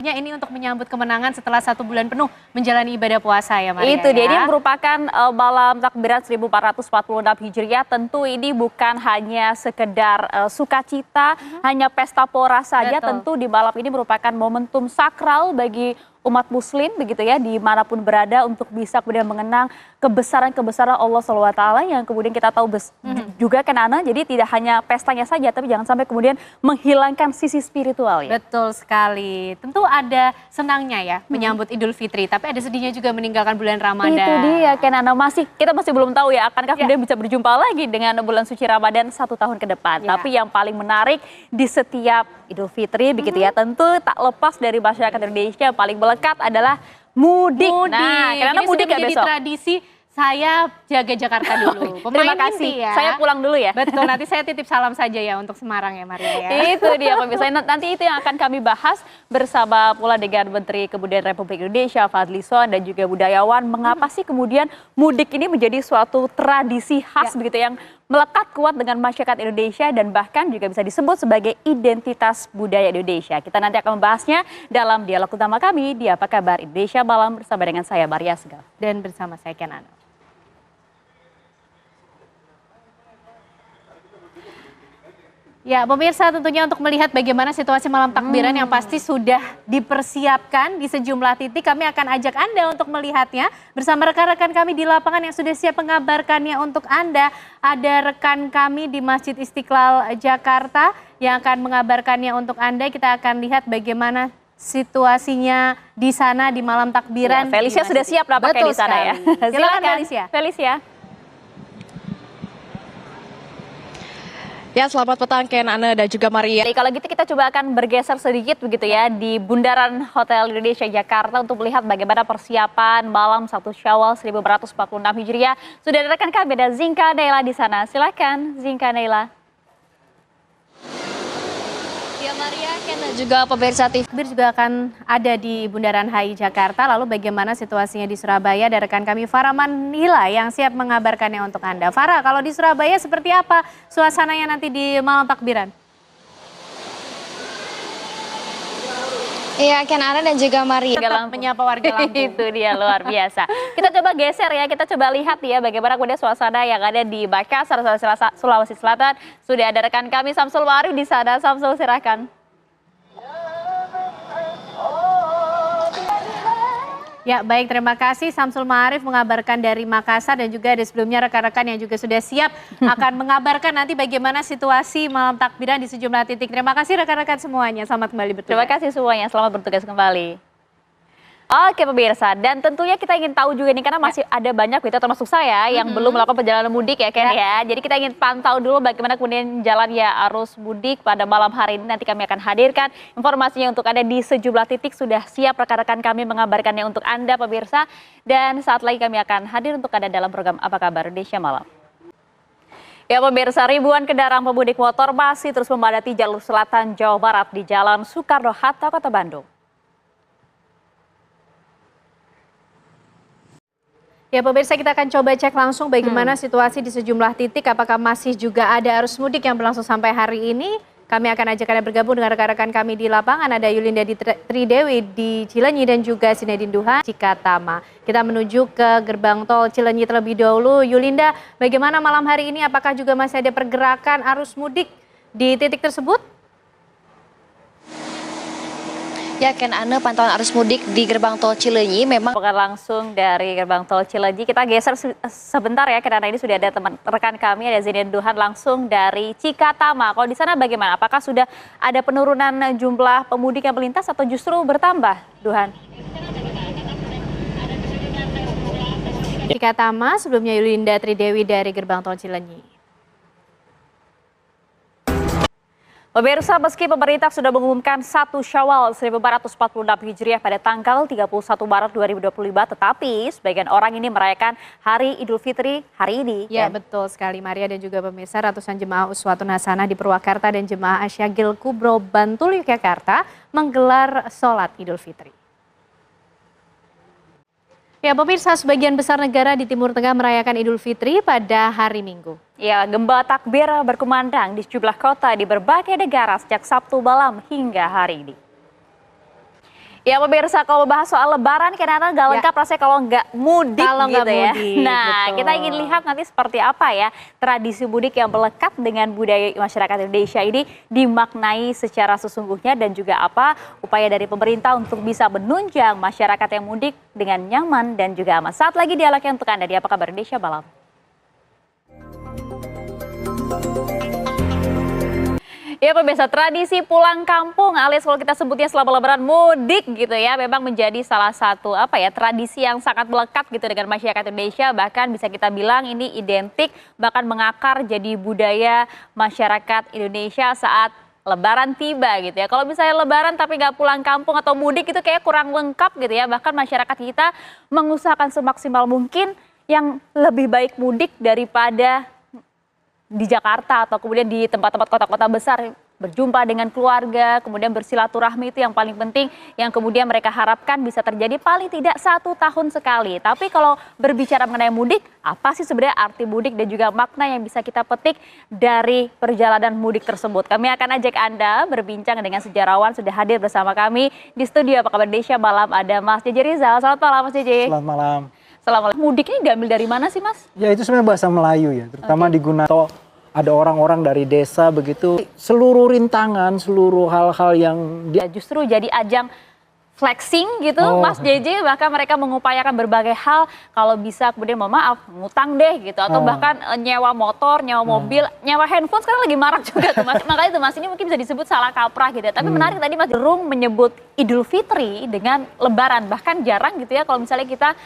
Ini untuk menyambut kemenangan setelah 1 bulan penuh menjalani ibadah puasa ya Maria. Itu dia, ya. ini merupakan malam takbiran 1446 Hijriah. Tentu ini bukan hanya sekedar sukacita, hanya pesta pora saja. Betul. Tentu di malam ini merupakan momentum sakral bagi umat muslim begitu ya, dimanapun berada untuk bisa kemudian mengenang kebesaran-kebesaran Allah SWT yang kemudian kita tahu juga kan Ana, jadi tidak hanya pestanya saja tapi jangan sampai kemudian menghilangkan sisi spiritual ya. Betul sekali, tentu ada senangnya ya menyambut Idul Fitri, tapi ada sedihnya juga meninggalkan bulan Ramadan. Itu dia kan Ana, kita masih belum tahu ya akankah kemudian bisa berjumpa lagi dengan bulan suci Ramadan 1 tahun ke depan. Tapi yang paling menarik di setiap Idul Fitri begitu ya, tentu tak lepas dari masyarakat Indonesia yang paling melekat adalah mudik. Nah, karena mudik ya besok. Tradisi saya jaga Jakarta dulu. Terima kasih. Ya. Saya pulang dulu ya. Betul, nanti saya titip salam saja ya untuk Semarang ya Maria ya. Itu dia pemirsa. Nanti itu yang akan kami bahas bersama pula dengan Menteri Kebudayaan Republik Indonesia Fadly Zon dan juga budayawan. Mengapa sih kemudian mudik ini menjadi suatu tradisi khas begitu yang melekat kuat dengan masyarakat Indonesia dan bahkan juga bisa disebut sebagai identitas budaya Indonesia. Kita nanti akan membahasnya dalam dialog utama kami di Apa Kabar Indonesia Malam bersama dengan saya Maria Segal. Dan bersama saya Ken Ano. Ya, pemirsa tentunya untuk melihat bagaimana situasi malam takbiran yang pasti sudah dipersiapkan di sejumlah titik. Kami akan ajak Anda untuk melihatnya bersama rekan-rekan kami di lapangan yang sudah siap mengabarkannya untuk Anda. Ada rekan kami di Masjid Istiqlal Jakarta yang akan mengabarkannya untuk Anda. Kita akan lihat bagaimana situasinya di sana di malam takbiran. Ya, Felicia sudah siap nampaknya di sana ya. Silakan Felicia. Felicia. Ya, selamat petang Ken, Ana dan juga Maria. Kalau gitu kita coba akan bergeser sedikit begitu ya di Bundaran Hotel Indonesia Jakarta untuk melihat bagaimana persiapan malam 1 Syawal 1446 Hijriah. Sudah ada rekan kami, ada Zinka Naila di sana. Silakan Zinka Naila. Ya Maria, Ken dan juga pemirsa TV. Takbir juga akan ada di Bundaran HI Jakarta. Lalu bagaimana situasinya di Surabaya? Ada rekan kami Farah Manila yang siap mengabarkannya untuk Anda. Farah, kalau di Surabaya seperti apa suasananya nanti di malam takbiran? Iya, Ken, Ana dan juga Maria. Tetap menyapa warga Lampung. Itu dia luar biasa. Kita coba geser ya, kita coba lihat ya bagaimana kemudian suasana yang ada di Makassar, Sulawesi Selatan. Sudah ada rekan kami Samsul Ma'arif di sana. Samsul, silakan. Ya baik, terima kasih Samsul Ma'arif mengabarkan dari Makassar dan juga ada sebelumnya rekan-rekan yang juga sudah siap akan mengabarkan nanti bagaimana situasi malam takbiran di sejumlah titik. Terima kasih rekan-rekan semuanya, selamat kembali bertugas. Terima kasih semuanya, selamat bertugas kembali. Oke pemirsa, dan tentunya kita ingin tahu juga nih karena masih ada banyak kita termasuk saya yang belum melakukan perjalanan mudik ya Ken ya. Jadi kita ingin pantau dulu bagaimana kemudian jalan ya arus mudik pada malam hari ini. Nanti kami akan hadirkan informasinya untuk Anda di sejumlah titik. Sudah siap rekan-rekan kami mengabarkannya untuk Anda pemirsa. Dan saat lagi kami akan hadir untuk Anda dalam program Apa Kabar Indonesia Malam. Ya pemirsa, ribuan kendaraan pemudik motor masih terus memadati jalur selatan Jawa Barat di Jalan Soekarno-Hatta, Kota Bandung. Ya pemirsa, kita akan coba cek langsung bagaimana situasi di sejumlah titik. Apakah masih juga ada arus mudik yang berlangsung sampai hari ini? Kami akan ajak Anda bergabung dengan rekan-rekan kami di lapangan. Ada Yulinda Tridewi di Cilenyi dan juga Sinedin Duhan Cikatama. Kita menuju ke gerbang tol Cilenyi terlebih dahulu. Yulinda, bagaimana malam hari ini? Apakah juga masih ada pergerakan arus mudik di titik tersebut? Ya, Ken, Ana, pantauan arus mudik di gerbang tol Cilenyi memang Bukan langsung dari gerbang tol Cilenyi, kita geser sebentar ya karena ini sudah ada teman rekan kami, ada Zidane Duhan langsung dari Cikatama. Kalau di sana bagaimana? Apakah sudah ada penurunan jumlah pemudik yang melintas atau justru bertambah, Duhan? Cikatama, sebelumnya Yulinda Tridewi dari gerbang tol Cilenyi. Pemirsa, meski pemerintah sudah mengumumkan 1 Syawal 1446 Hijriah pada tanggal 31 Maret 2025, tetapi sebagian orang ini merayakan Hari Idul Fitri hari ini. Ya betul sekali Maria dan juga pemirsa, ratusan jemaah Uswatun Hasanah di Purwakarta dan jemaah Asyagil Kubro Bantul Yogyakarta menggelar sholat Idul Fitri. Ya pemirsa, sebagian besar negara di Timur Tengah merayakan Idul Fitri pada hari Minggu. Ya, gembala takbir berkumandang di sejumlah kota di berbagai negara sejak Sabtu malam hingga hari ini. Ya pemirsa, kalau bahas soal lebaran kadang-kadang nggak lengkap rasanya kalau nggak mudik Kalau nggak gitu ya. mudik, Nah, betul. kita ingin lihat nanti seperti apa ya tradisi mudik yang melekat dengan budaya masyarakat Indonesia ini dimaknai secara sesungguhnya dan juga apa upaya dari pemerintah untuk bisa menunjang masyarakat yang mudik dengan nyaman dan juga aman. Saat lagi dialognya untuk Anda di Apa Kabar Indonesia Malam. Ya pemirsa, tradisi pulang kampung alias kalau kita sebutnya selama lebaran mudik gitu ya, memang menjadi salah satu tradisi yang sangat melekat gitu dengan masyarakat Indonesia, bahkan bisa kita bilang ini identik bahkan mengakar jadi budaya masyarakat Indonesia saat lebaran tiba gitu ya. Kalau misalnya lebaran tapi nggak pulang kampung atau mudik itu kayak kurang lengkap gitu ya, bahkan masyarakat kita mengusahakan semaksimal mungkin yang lebih baik mudik daripada di Jakarta atau kemudian di tempat-tempat kota-kota besar berjumpa dengan keluarga, kemudian bersilaturahmi itu yang paling penting yang kemudian mereka harapkan bisa terjadi paling tidak 1 tahun sekali. Tapi kalau berbicara mengenai mudik, apa sih sebenarnya arti mudik dan juga makna yang bisa kita petik dari perjalanan mudik tersebut? Kami akan ajak Anda berbincang dengan sejarawan, sudah hadir bersama kami di studio Apa Kabar Indonesia Malam ada Mas JJ Rizal. Selamat malam Mas JJ. Selamat malam. Selamat malam. Mudik ini diambil dari mana sih Mas? Ya itu sebenarnya bahasa Melayu ya, terutama digunakan atau ada orang-orang dari desa begitu. Seluruh rintangan, seluruh hal-hal yang Ya, justru jadi ajang flexing gitu Mas JJ, bahkan mereka mengupayakan berbagai hal kalau bisa kemudian mohon maaf ngutang deh gitu atau bahkan nyewa motor, nyewa mobil, nyewa handphone sekarang lagi marak juga tuh Mas. Makanya tuh Mas ini mungkin bisa disebut salah kaprah gitu ya. Tapi menarik tadi Mas Gerung menyebut Idul Fitri dengan Lebaran, bahkan jarang gitu ya kalau misalnya kita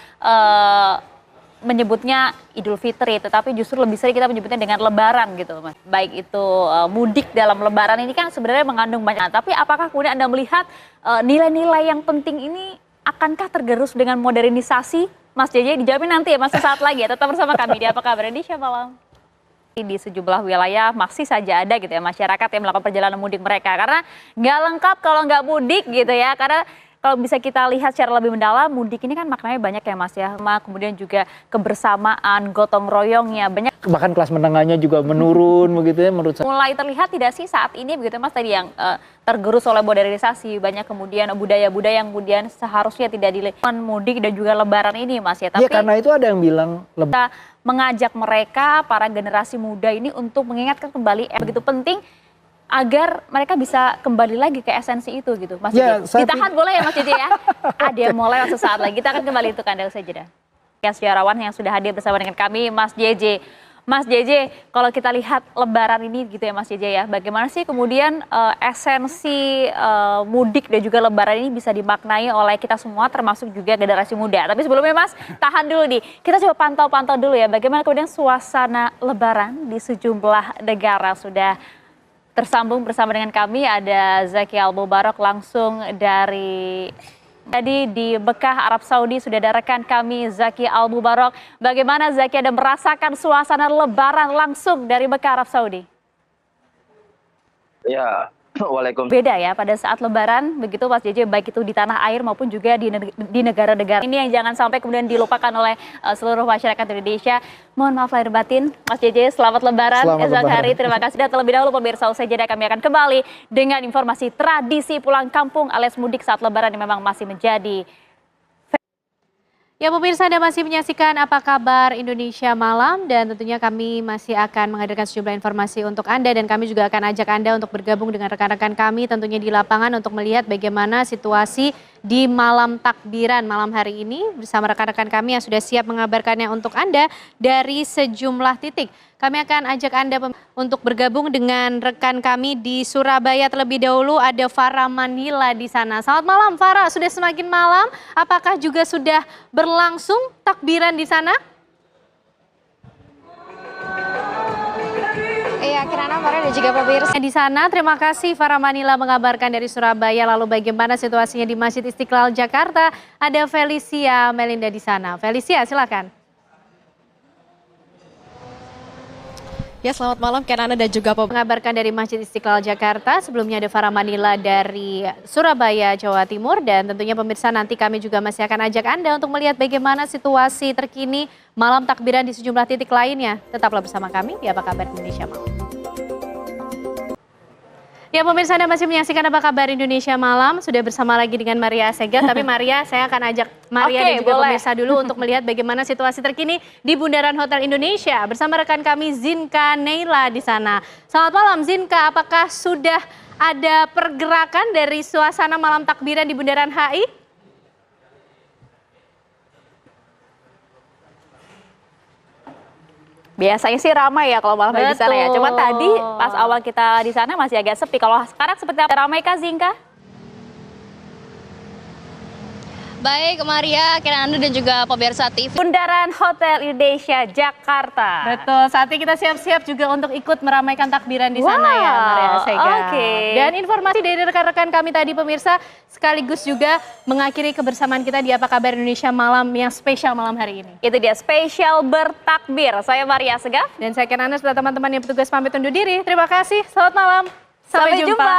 menyebutnya Idul Fitri, tetapi justru lebih sering kita menyebutnya dengan Lebaran gitu Mas. Baik itu mudik dalam Lebaran ini kan sebenarnya mengandung banyak. Tapi apakah kemudian Anda melihat nilai-nilai yang penting ini akankah tergerus dengan modernisasi? Mas JJ dijawabin nanti ya Mas saat lagi ya. Tetap bersama kami di Apa Kabar Indonesia Malam. Di sejumlah wilayah masih saja ada gitu ya masyarakat yang melakukan perjalanan mudik mereka karena nggak lengkap kalau nggak mudik gitu ya, karena kalau bisa kita lihat secara lebih mendalam, mudik ini kan maknanya banyak ya Mas ya. Kemudian juga kebersamaan, gotong royongnya, banyak. bahkan kelas menengahnya juga menurun begitu ya menurut saya. Mulai terlihat tidak sih saat ini begitu Mas tadi yang tergerus oleh modernisasi, banyak kemudian budaya-budaya yang kemudian seharusnya tidak dilakukan mudik dan juga lebaran ini Mas ya. Iya Tapi karena itu ada yang bilang kita mengajak mereka, para generasi muda ini untuk mengingatkan kembali begitu penting agar mereka bisa kembali lagi ke esensi itu gitu Mas Ya, JJ. Ditahan boleh ya Mas JJ ya? Ada yang mulai sesaat lagi, kita akan kembali itu kan usai jeda. Ya sejarawan yang sudah hadir bersama dengan kami Mas JJ. Mas JJ, kalau kita lihat lebaran ini gitu ya Mas JJ ya, bagaimana sih kemudian esensi mudik dan juga lebaran ini bisa dimaknai oleh kita semua termasuk juga generasi muda. Tapi sebelumnya Mas, tahan dulu nih. Kita coba pantau-pantau dulu ya bagaimana kemudian suasana lebaran di sejumlah negara. Sudah tersambung bersama dengan kami ada Zaki Al-Mubarak langsung dari di Mekah, Arab Saudi. Sudah ada rekan kami Zaki Al-Mubarak. Bagaimana Zaki Anda merasakan suasana lebaran langsung dari Mekah, Arab Saudi? Ya, waalaikumsalam. Beda ya pada saat lebaran begitu Mas JJ, baik itu di tanah air maupun juga di negara-negara. Ini yang jangan sampai kemudian dilupakan oleh seluruh masyarakat Indonesia. Mohon maaf lahir batin, Mas JJ, selamat lebaran. Selamat Esok hari, lebaran. terima kasih. Dan terlebih dahulu pemirsa, usai jeda kami akan kembali dengan informasi tradisi pulang kampung alias mudik saat lebaran yang memang masih menjadi. Ya pemirsa, Anda masih menyaksikan Apa Kabar Indonesia Malam dan tentunya kami masih akan menghadirkan sejumlah informasi untuk Anda dan kami juga akan ajak Anda untuk bergabung dengan rekan-rekan kami tentunya di lapangan untuk melihat bagaimana situasi di malam takbiran malam hari ini bersama rekan-rekan kami yang sudah siap mengabarkannya untuk Anda dari sejumlah titik. Kami akan ajak Anda untuk bergabung dengan rekan kami di Surabaya terlebih dahulu, ada Farah Manila di sana. Selamat malam Farah, sudah semakin malam, apakah juga sudah berlangsung takbiran di sana? Iya, Kirana, Mara dan juga pemirsa. Di sana, terima kasih Farah Manila mengabarkan dari Surabaya. Lalu bagaimana situasinya di Masjid Istiqlal Jakarta? Ada Felicia Melinda di sana. Felicia, silakan. Ya, selamat malam Kenana dan juga Mengabarkan dari Masjid Istiqlal Jakarta, sebelumnya ada Farah Manila dari Surabaya, Jawa Timur. Dan tentunya pemirsa nanti kami juga masih akan ajak Anda untuk melihat bagaimana situasi terkini malam takbiran di sejumlah titik lainnya. Tetaplah bersama kami di Apa Kabar Indonesia Malam. Ya pemirsa, Anda masih menyaksikan Apa Kabar Indonesia Malam. Sudah bersama lagi dengan Maria Segaf. Tapi Maria, saya akan ajak Maria dan juga pemirsa dulu untuk melihat bagaimana situasi terkini di Bundaran Hotel Indonesia. Bersama rekan kami Zinka Neila di sana. Selamat malam Zinka, apakah sudah ada pergerakan dari suasana malam takbiran di Bundaran HI? Biasanya sih ramai ya kalau malam hari di sana ya. Cuma tadi pas awal kita di sana masih agak sepi. Kalau sekarang seperti apa? Ramai kah Zinka? Baik, Maria, Ken Anu dan juga pemirsa TV. Bundaran Hotel Indonesia Jakarta. Betul, saatnya kita siap-siap juga untuk ikut meramaikan takbiran di sana ya Maria Segaf. Oke. Dan informasi dari rekan-rekan kami tadi pemirsa sekaligus juga mengakhiri kebersamaan kita di Apa Kabar Indonesia Malam yang spesial malam hari ini. Itu dia spesial bertakbir. Saya Maria Segaf. Dan saya Ken Anu serta teman-teman yang petugas pamit undur diri. Terima kasih, selamat malam. Sampai jumpa.